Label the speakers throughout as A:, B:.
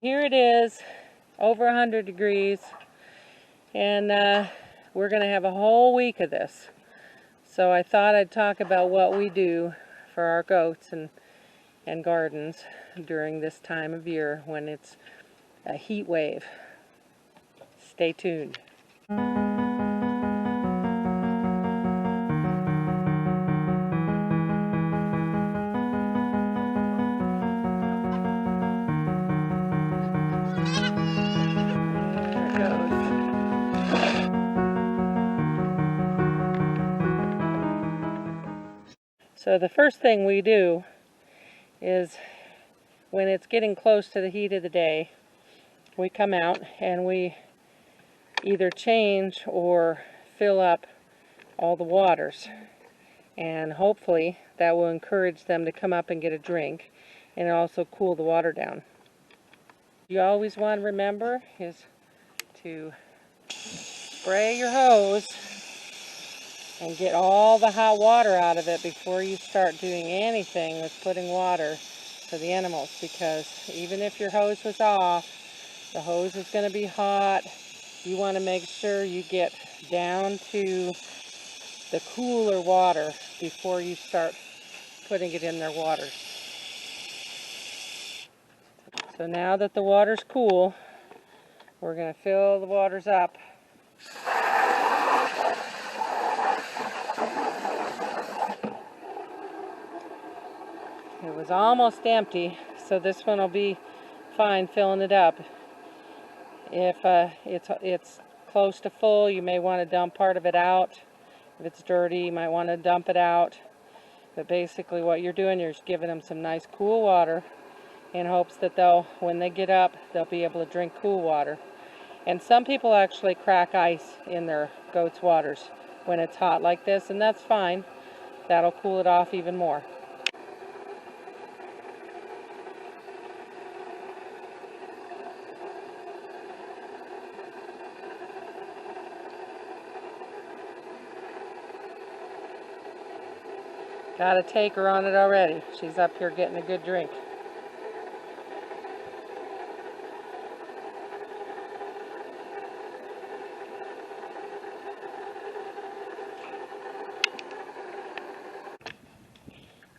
A: Here it is, over 100 degrees, and we're going to have a whole week of this. So I thought I'd talk about what we do for our goats and gardens during this time of year when it's a heat wave. Stay tuned. So the first thing we do is when it's getting close to the heat of the day, we come out and we either change or fill up all the waters, and hopefully that will encourage them to come up and get a drink and also cool the water down. You always want to remember is to spray your hose and get all the hot water out of it before you start doing anything with putting water to the animals, because even if your hose was off, the hose is going to be hot. You want to make sure you get down to the cooler water before you start putting it in their water. So now that the water's cool, we're going to fill the waters up. It was almost empty, so this one will be fine filling it up. If it's close to full, you may want to dump part of it out. If it's dirty, you might want to dump it out. But basically what you're doing, you're just giving them some nice cool water in hopes that when they get up, they'll be able to drink cool water. And some people actually crack ice in their goats' waters when it's hot like this, and that's fine. That'll cool it off even more. Got a taker on it already. She's up here getting a good drink.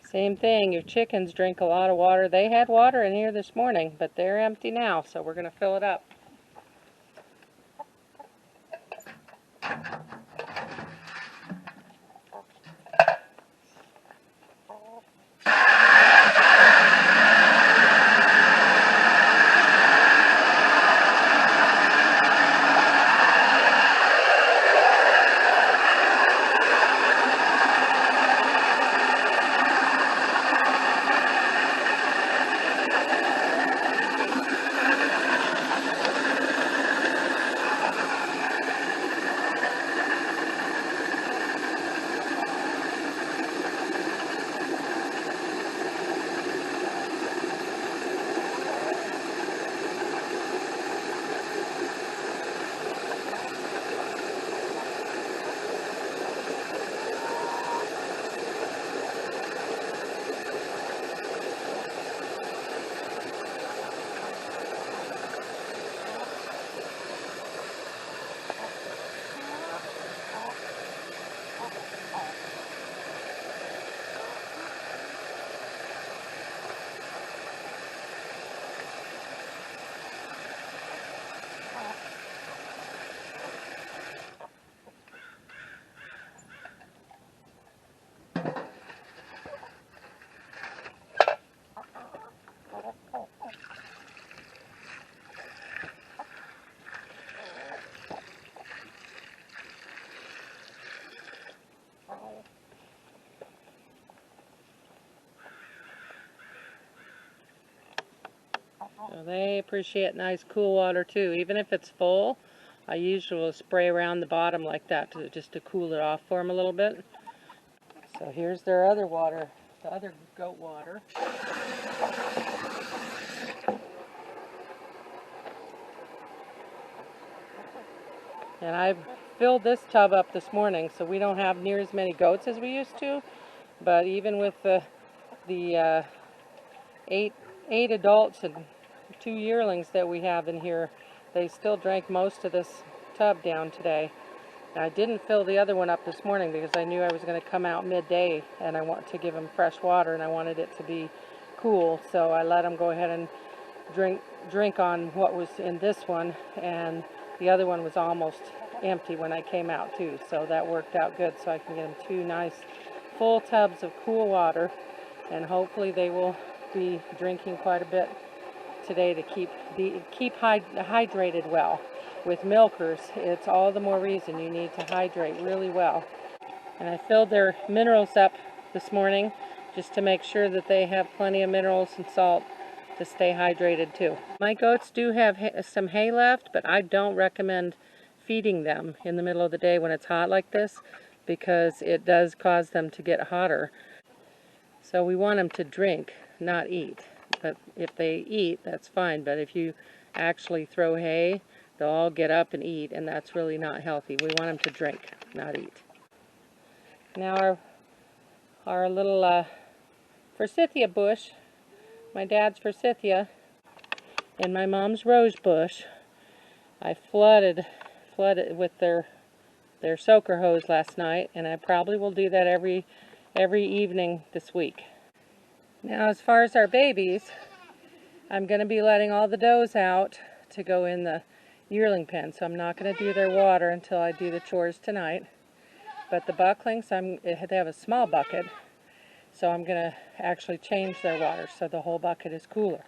A: Same thing, your chickens drink a lot of water. They had water in here this morning, but they're empty now, so we're going to fill it up. So they appreciate nice cool water too. Even if it's full, I usually spray around the bottom like that just to cool it off for them a little bit. So here's their other water, the other goat water. And I filled this tub up this morning, so we don't have near as many goats as we used to. But even with the eight adults and 2 yearlings that we have in here, they still drank most of this tub down today. And I didn't fill the other one up this morning because I knew I was going to come out midday and I want to give them fresh water and I wanted it to be cool, so I let them go ahead and drink on what was in this one, and the other one was almost empty when I came out too, so that worked out good, so I can get them 2 nice full tubs of cool water, and hopefully they will be drinking quite a bit today to keep hydrated well. With milkers, it's all the more reason you need to hydrate really well. And I filled their minerals up this morning just to make sure that they have plenty of minerals and salt to stay hydrated too. My goats do have some hay left, but I don't recommend feeding them in the middle of the day when it's hot like this, because it does cause them to get hotter. So we want them to drink, not eat. But if they eat, that's fine. But if you actually throw hay, they'll all get up and eat, and that's really not healthy. We want them to drink, not eat. Now our little forsythia bush, my dad's forsythia, and my mom's rose bush, I flooded with their soaker hose last night, and I probably will do that every evening this week. Now, as far as our babies, I'm going to be letting all the does out to go in the yearling pen, so I'm not going to do their water until I do the chores tonight. But the bucklings, they have a small bucket, so I'm going to actually change their water so the whole bucket is cooler.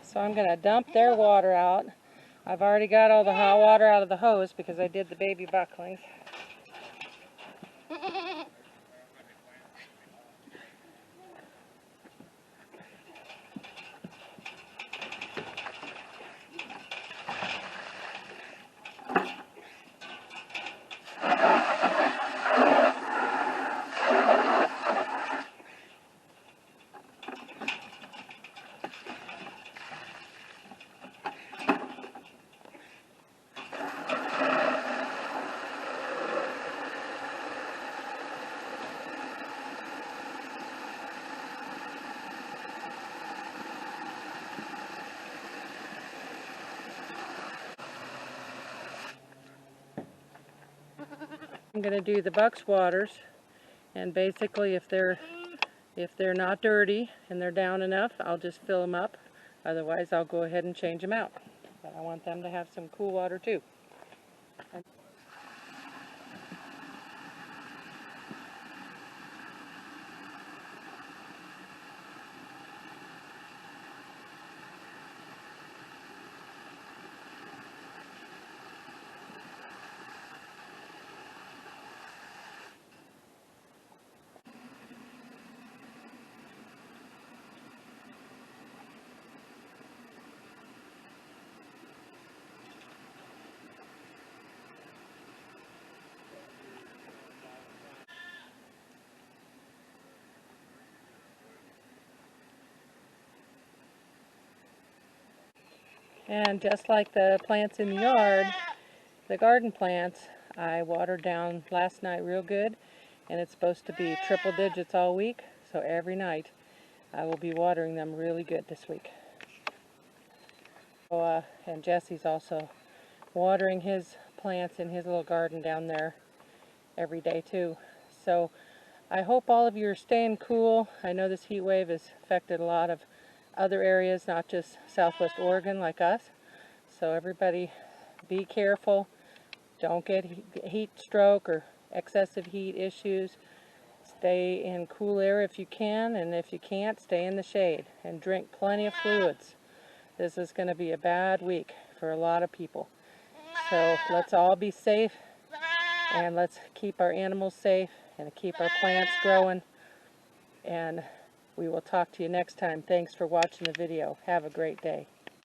A: So I'm going to dump their water out. I've already got all the hot water out of the hose because I did the baby bucklings. I'm going to do the bucks waters, and basically if they're not dirty and they're down enough, I'll just fill them up. Otherwise I'll go ahead and change them out. But I want them to have some cool water too. And just like the plants in the yard, the garden plants, I watered down last night real good, and it's supposed to be triple digits all week, so every night I will be watering them really good this week. So, and Jesse's also watering his plants in his little garden down there every day too. So I hope all of you are staying cool. I know this heat wave has affected a lot of other areas, not just Southwest Oregon like us. So everybody be careful. Don't get heat stroke or excessive heat issues. Stay in cool air if you can, and if you can't, stay in the shade and drink plenty of fluids. This is going to be a bad week for a lot of people. So let's all be safe, and let's keep our animals safe and keep our plants growing. And we will talk to you next time. Thanks for watching the video. Have a great day.